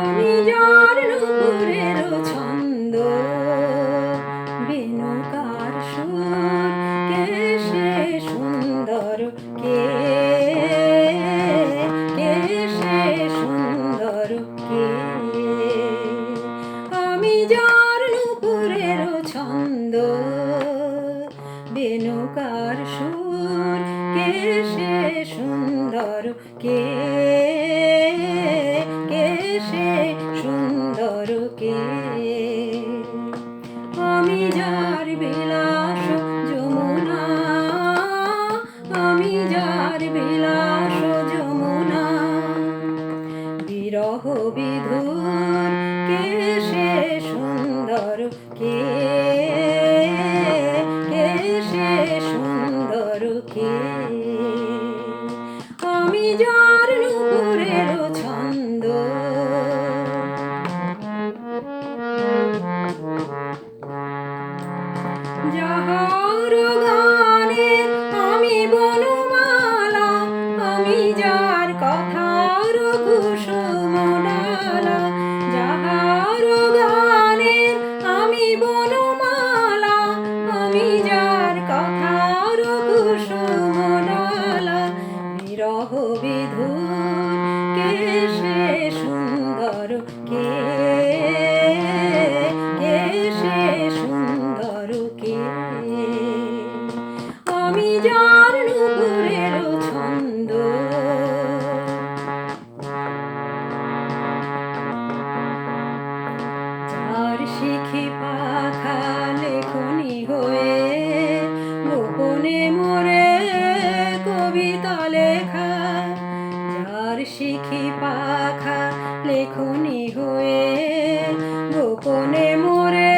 আমি যার নুপুরের ছন্দ, বেণুকার সুর, কে সে সুন্দর, কে সে সুন্দর, কে? আমি যার নুপুরের ছন্দ, বেণুকার সুর, কে সে সুন্দর, কে সে সুন্দর, কে? আমি যার বিলাস যমুনা, আমি যার বিলাস যমুনা, বিরহ বিধুর, কে সে সুন্দর, কে সে সুন্দর, কে? আমি যার নুপুরের ছন্দ, যাহার গানে আমি বনমালা, আমি যার কথার কুসুমডালা, যাহার গানে আমি বনমালা, আমি যার কথার কুসুমডালা, বিরহ বিধুর, কে সে সুন্দর, কে সে সুন্দর, কে? আমি যার নুপুরের ছন্দ, যার শিখি পাখা লেখনি হয়ে গোপনে মোরে কবিতা লেখা, যার শিখি পাখা লেখনি হয়ে গোপনে মোরে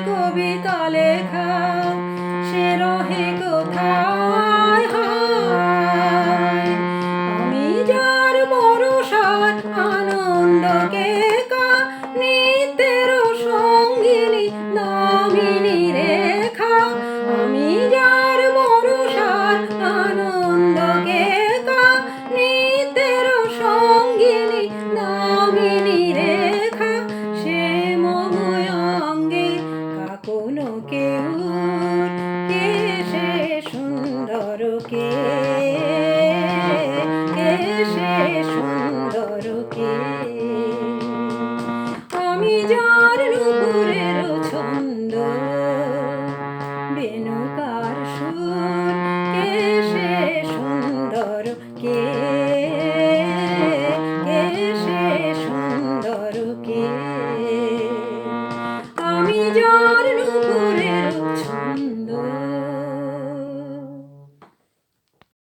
কবিতা লেখা, সে রহে কোথায় হায়? আমি যার বরষার আনন্দকে নিত্যের সঙ্গিনী দামিনী রেখা, আমি যার বরষার আনন্দকে নিত্যের সঙ্গিনী দামিনী রেখা, সে মময় অঙ্গে কাকনো কেউর, কে সে সুন্দর, কে সে সুন্দর, কে? আমি যার নুপুরের ছন্দ, বেণুকার সুর, কে সে সুন্দর, কে সে সুন্দর, কে? আমি যার